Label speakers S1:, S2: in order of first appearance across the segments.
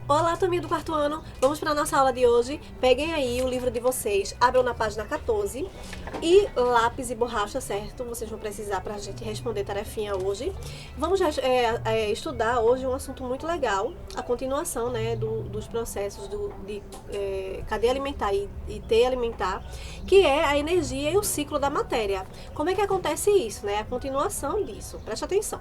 S1: Olá, turminha do quarto ano! Vamos para a nossa aula de hoje. Peguem aí o livro de vocês, abram na página 14 e lápis e borracha, certo? Vocês vão precisar para a gente responder tarefinha hoje. Vamos estudar hoje um assunto muito legal, a continuação, né, dos processos de cadeia alimentar e teia alimentar, que é a energia e o ciclo da matéria. Como é que acontece isso, né? A continuação disso. Preste atenção.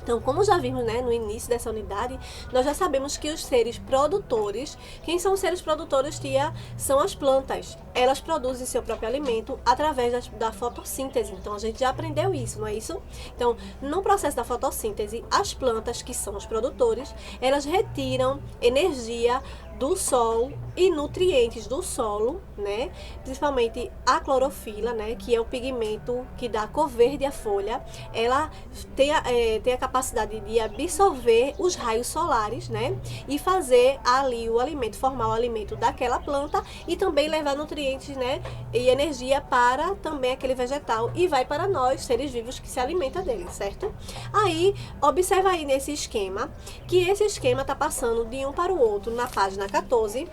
S1: Então, como já vimos, né, no início dessa unidade, nós já sabemos que os seres produtores, quem são os seres produtores, tia? São as plantas. Elas produzem seu próprio alimento através da fotossíntese. Então, a gente já aprendeu isso, não é isso? Então, no processo da fotossíntese, as plantas, que são os produtores, elas retiram energia do sol e nutrientes do solo, né? Principalmente a clorofila, né? Que é o pigmento que dá cor verde à folha. Ela tem a capacidade de absorver os raios solares, né? E fazer ali o alimento, formar o alimento daquela planta e também levar nutrientes, né? E energia para também aquele vegetal e vai para nós, seres vivos, que se alimenta dele, certo? Aí, observa aí nesse esquema, que esse esquema está passando de um para o outro na página 14.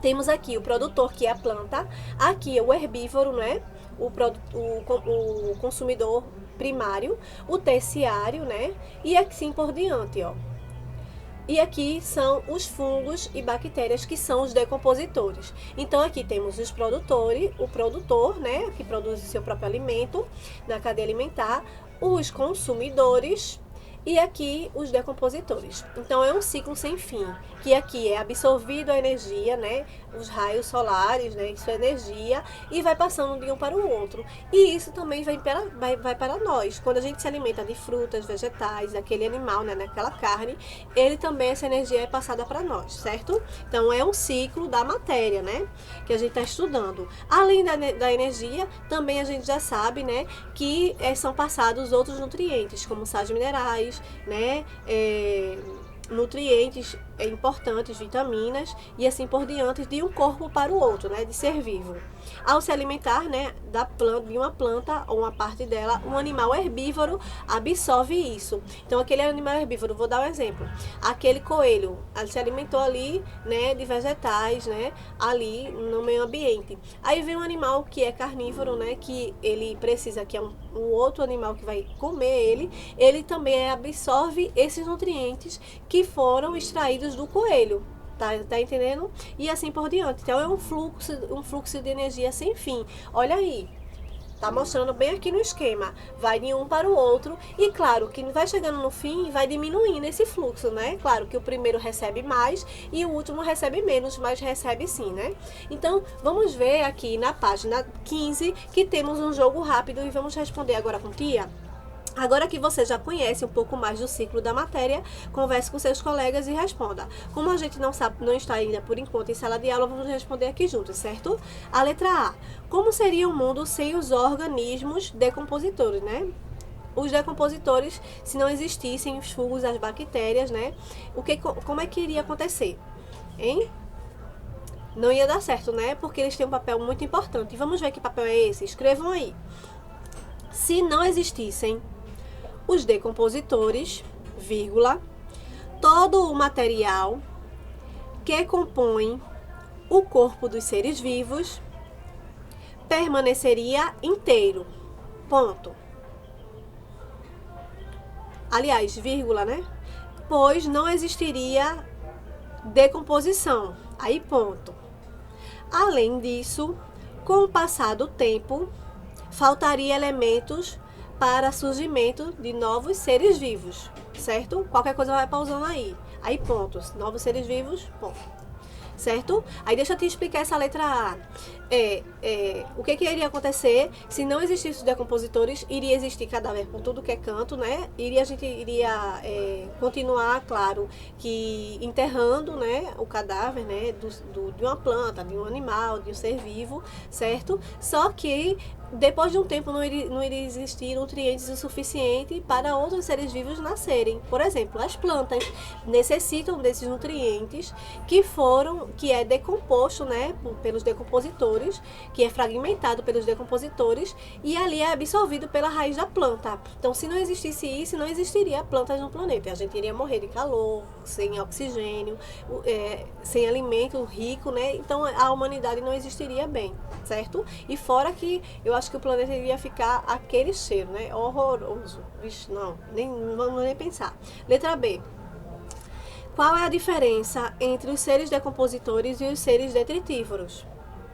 S1: Temos aqui o produtor, que é a planta, aqui é o herbívoro, né? O consumidor primário, o terciário, né? E assim por diante, ó. E aqui são os fungos e bactérias, que são os decompositores. Então aqui temos os produtores, o produtor, né, que produz o seu próprio alimento na cadeia alimentar, os consumidores e aqui os decompositores. Então é um ciclo sem fim, que aqui é absorvido a energia, né, os raios solares, né, isso é energia, e vai passando de um para o outro. E isso também vai para nós. Quando a gente se alimenta de frutas, vegetais, daquele animal, né, naquela carne, ele também, essa energia é passada para nós, certo? Então é um ciclo da matéria, né, que a gente está estudando. Além da energia, também a gente já sabe, né, que são passados outros nutrientes, como sais minerais, né, nutrientes importantes, vitaminas e assim por diante, de um corpo para o outro, né, de ser vivo. Ao se alimentar, né, de uma planta ou uma parte dela, um animal herbívoro absorve isso. Então aquele animal herbívoro, vou dar um exemplo, aquele coelho, ele se alimentou ali, né, de vegetais, né, ali no meio ambiente. Aí vem um animal que é carnívoro, né, que ele precisa, que é um outro animal que vai comer ele também absorve esses nutrientes que foram extraídos do coelho. Tá entendendo? E assim por diante. Então é um fluxo de energia sem fim. Olha aí. Tá mostrando bem aqui no esquema. Vai de um para o outro. E claro que vai chegando no fim, vai diminuindo esse fluxo, né? Claro que o primeiro recebe mais e o último recebe menos, mas recebe sim, né? Então, vamos ver aqui na página 15 que temos um jogo rápido e vamos responder agora com tia. Agora que você já conhece um pouco mais do ciclo da matéria, converse com seus colegas e responda. Como a gente não está ainda por enquanto em sala de aula, vamos responder aqui juntos, certo? A letra A. Como seria o mundo sem os organismos decompositores, né? Os decompositores, se não existissem os fungos, as bactérias, né? Como é que iria acontecer? Hein? Não ia dar certo, né? Porque eles têm um papel muito importante. E vamos ver que papel é esse? Escrevam aí. Se não existissem os decompositores, vírgula, todo o material que compõe o corpo dos seres vivos permaneceria inteiro. Ponto. Aliás, vírgula, né? Pois não existiria decomposição. Aí, ponto. Além disso, com o passar do tempo, faltaria elementos para surgimento de novos seres vivos, certo? Qualquer coisa vai pausando aí. Aí, pontos. Novos seres vivos, ponto. Certo? Aí deixa eu te explicar essa letra A. O que iria acontecer se não existissem os decompositores? Iria existir cadáver por tudo que é canto, né? A gente iria continuar, claro, que enterrando, né, o cadáver, né, de uma planta, de um animal, de um ser vivo, certo? Só que depois de um tempo não iria existir nutrientes o suficiente para outros seres vivos nascerem. Por exemplo, as plantas necessitam desses nutrientes que é decomposto, né, pelos decompositores, que é fragmentado pelos decompositores e ali é absorvido pela raiz da planta. Então, se não existisse isso, não existiria plantas no planeta. A gente iria morrer de calor, sem oxigênio, sem alimento rico, né? Então, a humanidade não existiria bem, certo? E fora que eu acho que o planeta iria ficar aquele cheiro, né? Horroroso. Vixe, não vamos nem pensar. Letra B. Qual é a diferença entre os seres decompositores e os seres detritívoros?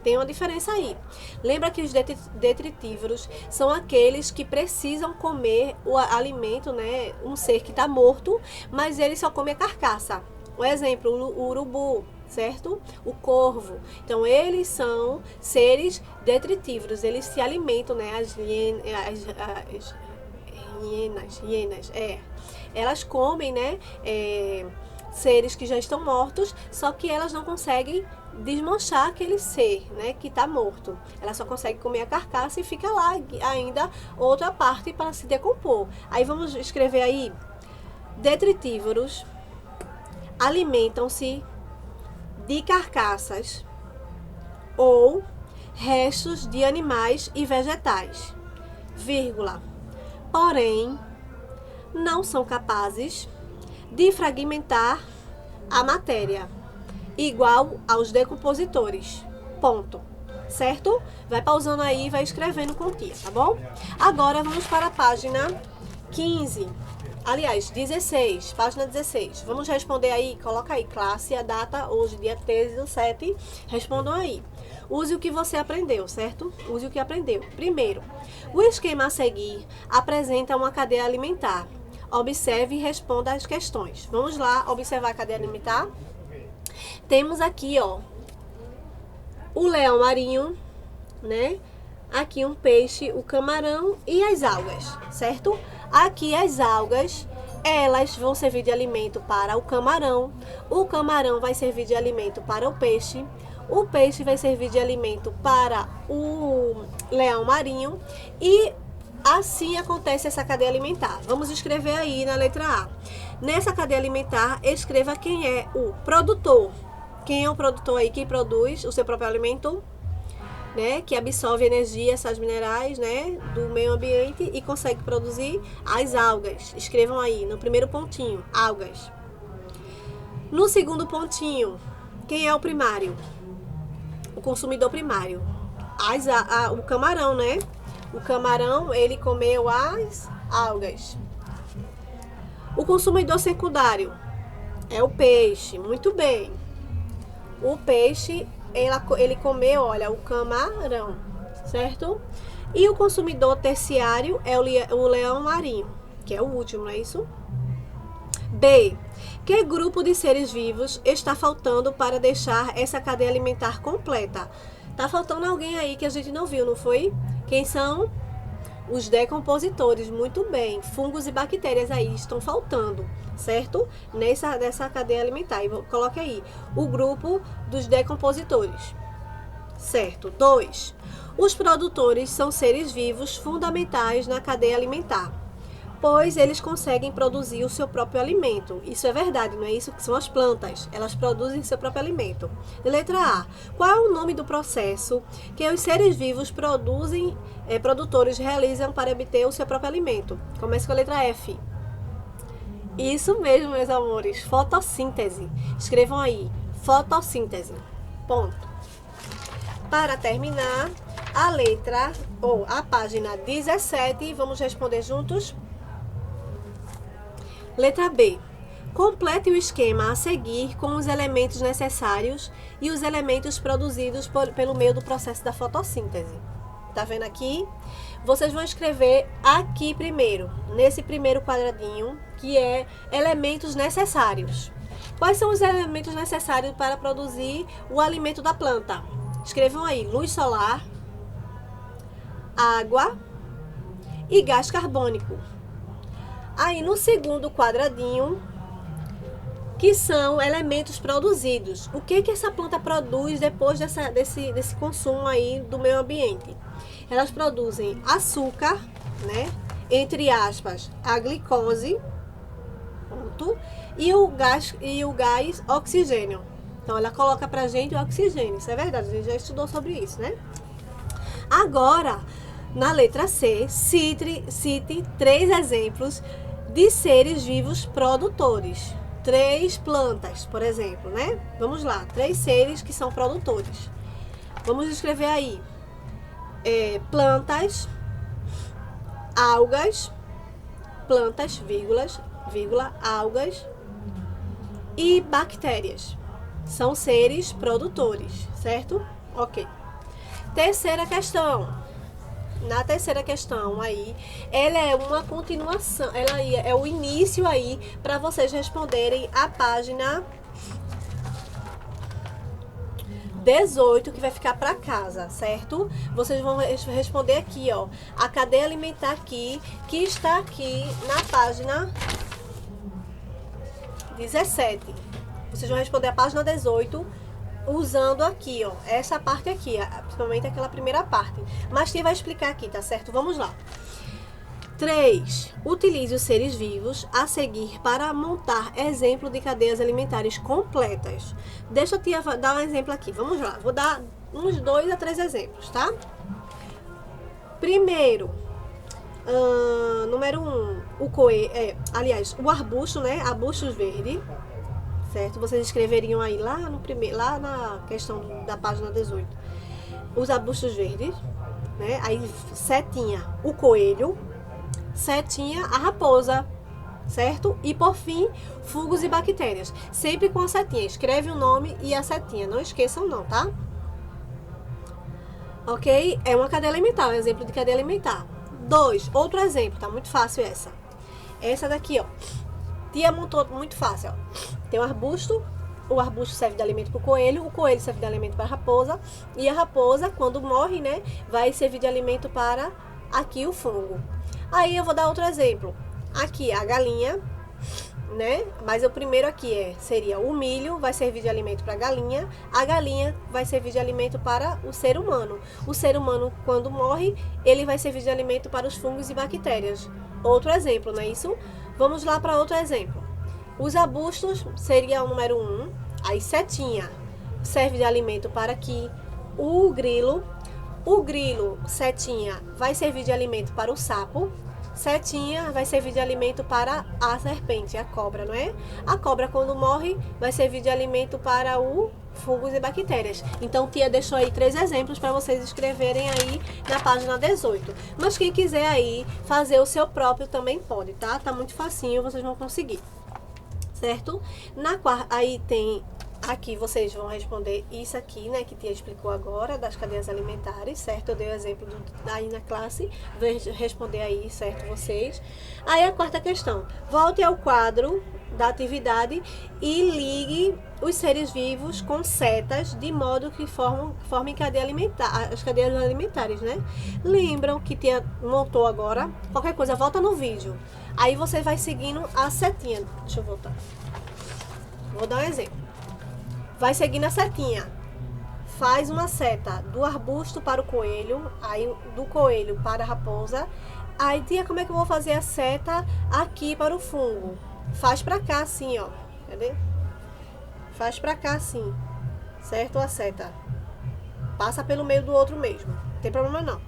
S1: Tem uma diferença aí. Lembra que os detritívoros são aqueles que precisam comer o alimento, né? Um ser que está morto, mas ele só come a carcaça. Um exemplo, o urubu, certo? O corvo. Então, eles são seres detritívoros, eles se alimentam, né? As hienas, elas comem, né? Seres que já estão mortos, só que elas não conseguem desmanchar aquele ser, né, que está morto. Ela só consegue comer a carcaça e fica lá ainda outra parte para se decompor. Aí vamos escrever aí: detritívoros alimentam-se de carcaças ou restos de animais e vegetais, vírgula, porém não são capazes de fragmentar a matéria, igual aos decompositores, ponto, certo? Vai pausando aí e vai escrevendo com tia, tá bom? Agora vamos para a página 15. Aliás, 16, página 16. Vamos responder aí, coloca aí, classe, a data, hoje, dia 13/7. Respondam aí. Use o que você aprendeu, certo? Use o que aprendeu. Primeiro, o esquema a seguir apresenta uma cadeia alimentar. Observe e responda as questões. Vamos lá observar a cadeia alimentar. Temos aqui, ó, o leão marinho, né? Aqui um peixe, o camarão e as algas, certo? Aqui as algas, elas vão servir de alimento para o camarão vai servir de alimento para o peixe vai servir de alimento para o leão marinho e assim acontece essa cadeia alimentar. Vamos escrever aí na letra A. Nessa cadeia alimentar, escreva quem é o produtor. Quem é o produtor aí que produz o seu próprio alimento? Né, que absorve energia, sais minerais, né, do meio ambiente e consegue produzir as algas. Escrevam aí no primeiro pontinho, algas. No segundo pontinho, quem é o primário? O consumidor primário. O camarão, né? O camarão, ele comeu as algas. O consumidor secundário é o peixe. Muito bem. O peixe, ele comeu, olha, o camarão, certo? E o consumidor terciário é o leão marinho, que é o último, não é isso? B. Que grupo de seres vivos está faltando para deixar essa cadeia alimentar completa? Tá faltando alguém aí que a gente não viu, não foi? Quem são? Os decompositores, muito bem. Fungos e bactérias aí estão faltando, certo? Nessa cadeia alimentar. E coloque aí o grupo dos decompositores, certo? 2. Os produtores são seres vivos fundamentais na cadeia alimentar, pois eles conseguem produzir o seu próprio alimento. Isso é verdade, não é isso? Que são as plantas. Elas produzem seu próprio alimento. Letra A. Qual é o nome do processo que os seres vivos produtores realizam para obter o seu próprio alimento? Começa com a letra F. Isso mesmo, meus amores. Fotossíntese. Escrevam aí. Fotossíntese. Ponto. Para terminar, a página 17. Vamos responder juntos? Letra B. Complete o esquema a seguir com os elementos necessários e os elementos produzidos pelo meio do processo da fotossíntese. Tá vendo aqui? Vocês vão escrever aqui primeiro, nesse primeiro quadradinho, que é elementos necessários. Quais são os elementos necessários para produzir o alimento da planta? Escrevam aí: luz solar, água e gás carbônico. Aí no segundo quadradinho, que são elementos produzidos. O que essa planta produz depois desse consumo aí do meio ambiente? Elas produzem açúcar, né? Entre aspas, a glicose, ponto, e o gás oxigênio. Então, ela coloca pra gente o oxigênio. Isso é verdade, a gente já estudou sobre isso, né? Agora, na letra C, cite 3 exemplos de seres vivos produtores. 3 plantas, por exemplo, né? Vamos lá, 3 seres que são produtores. Vamos escrever aí. Plantas, algas, plantas, vírgula, algas e bactérias. São seres produtores, certo? Ok. Terceira questão. Na terceira questão aí, ela é uma continuação, ela é o início aí para vocês responderem a página 18, que vai ficar para casa, certo? Vocês vão responder aqui, ó, a cadeia alimentar aqui, que está aqui na página 17. Vocês vão responder a página 18 usando aqui, ó, essa parte aqui, principalmente aquela primeira parte. Mas quem vai explicar aqui, tá certo? Vamos lá. 3. Utilize os seres vivos a seguir para montar exemplo de cadeias alimentares completas. Deixa eu te dar um exemplo aqui. Vamos lá. Vou dar uns 2 a 3 exemplos, tá? Primeiro, número 1, o arbusto, né? Arbustos verdes. Certo? Vocês escreveriam aí lá na questão da página 18. Os arbustos verdes, né? Aí setinha, o coelho, setinha, a raposa, certo? E por fim, fungos e bactérias. Sempre com a setinha. Escreve o nome e a setinha. Não esqueçam não, tá? Ok? É uma cadeia alimentar, um exemplo de cadeia alimentar. 2, outro exemplo, tá muito fácil essa. Essa daqui, ó. Tia montou muito fácil, ó. Tem um arbusto, o arbusto serve de alimento para o coelho serve de alimento para a raposa, e a raposa, quando morre, né, vai servir de alimento para aqui o fungo. Aí eu vou dar outro exemplo. Aqui a galinha, né? Mas o primeiro aqui seria o milho, vai servir de alimento para a galinha vai servir de alimento para o ser humano. O ser humano, quando morre, ele vai servir de alimento para os fungos e bactérias. Outro exemplo, não é isso? Vamos lá para outro exemplo. Os arbustos seria o número 1, aí setinha serve de alimento para aqui o grilo, setinha, vai servir de alimento para o sapo, setinha vai servir de alimento para a serpente, a cobra, não é? A cobra, quando morre, vai servir de alimento para o fungos e bactérias. Então, tia deixou aí 3 exemplos para vocês escreverem aí na página 18. Mas quem quiser aí fazer o seu próprio também pode, tá? Tá muito facinho, vocês vão conseguir. Certo? Aí tem aqui, vocês vão responder isso aqui, né, que tia explicou agora, das cadeias alimentares, certo? Eu dei o exemplo aí na classe, vou responder aí, certo, vocês. Aí a quarta questão, volte ao quadro da atividade e ligue os seres vivos com setas, de modo que formem cadeia alimentar, as cadeias alimentares, né? Lembram que tia montou agora? Qualquer coisa, volta no vídeo. Aí você vai seguindo a setinha. Deixa eu voltar. Vou dar um exemplo. Vai seguindo a setinha. Faz uma seta do arbusto para o coelho, aí do coelho para a raposa. Aí, tia, como é que eu vou fazer a seta aqui para o fungo? Faz pra cá assim, ó. Cadê? Faz pra cá assim. Certo? A seta. Passa pelo meio do outro mesmo. Não tem problema não.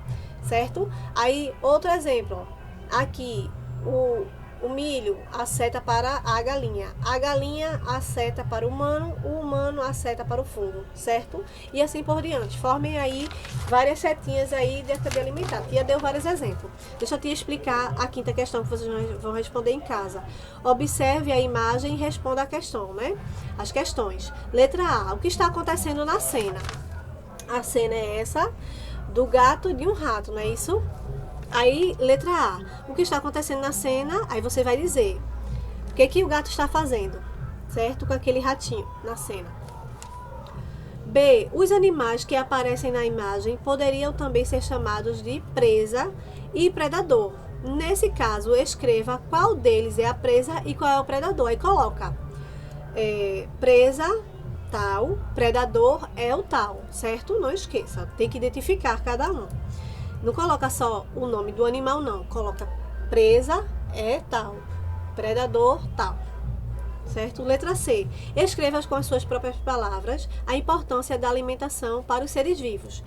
S1: Certo? Aí, outro exemplo, ó. Aqui, o milho asseta para a galinha asseta para o humano asseta para o fungo, certo? E assim por diante. Formem aí várias setinhas aí de cadeia alimentar. Tia deu vários exemplos. Deixa eu te explicar a quinta questão que vocês vão responder em casa. Observe a imagem e responda a questão, né? As questões. Letra A. O que está acontecendo na cena? A cena é essa, do gato e de um rato, não é isso? Aí, letra A, o que está acontecendo na cena, aí você vai dizer o que o gato está fazendo, certo? Com aquele ratinho na cena. B, os animais que aparecem na imagem poderiam também ser chamados de presa e predador. Nesse caso, escreva qual deles é a presa e qual é o predador. Aí coloca Presa, tal. Predador é o tal, certo? Não esqueça, tem que identificar cada um. Não coloca só o nome do animal, não. Coloca presa é tal. Predador, tal. Certo? Letra C. Escreva com as suas próprias palavras a importância da alimentação para os seres vivos.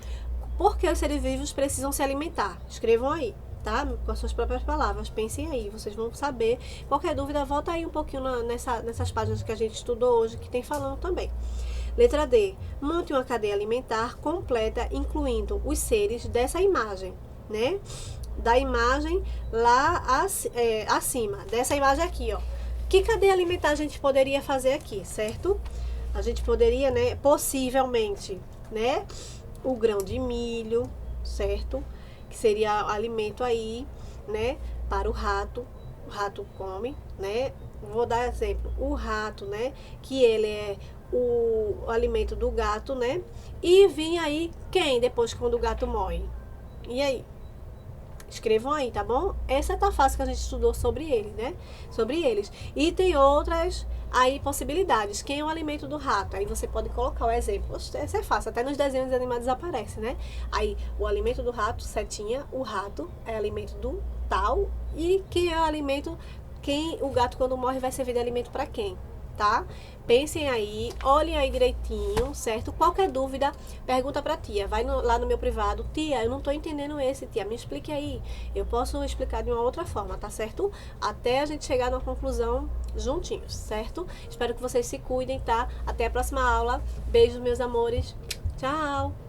S1: Por que os seres vivos precisam se alimentar? Escrevam aí, tá? Com as suas próprias palavras. Pensem aí, vocês vão saber. Qualquer dúvida, volta aí um pouquinho nessas páginas que a gente estudou hoje, que tem falando também. Letra D. Monte uma cadeia alimentar completa, incluindo os seres dessa imagem, né? Da imagem lá acima, dessa imagem aqui, ó. Que cadeia alimentar a gente poderia fazer aqui, certo? A gente poderia, né, possivelmente, né, o grão de milho, certo? Que seria alimento aí, né, para o rato. O rato come, né? Vou dar exemplo, o rato, né, que ele é o alimento do gato, né? E vem aí quem depois quando o gato morre? E aí? Escrevam aí, tá bom? Essa tá fácil que a gente estudou sobre ele, né? Sobre eles. E tem outras aí possibilidades. Quem é o alimento do rato? Aí você pode colocar o exemplo. Essa é fácil, até nos desenhos animados aparece, né? Aí o alimento do rato, setinha, o rato é alimento do tal. E quem é o alimento, quem o gato quando morre vai servir de alimento para quem? Tá? Pensem aí, olhem aí direitinho, certo? Qualquer dúvida, pergunta pra tia. Vai lá no meu privado. Tia, eu não tô entendendo esse, tia. Me explique aí. Eu posso explicar de uma outra forma, tá certo? Até a gente chegar na conclusão juntinhos, certo? Espero que vocês se cuidem, tá? Até a próxima aula. Beijos, meus amores. Tchau!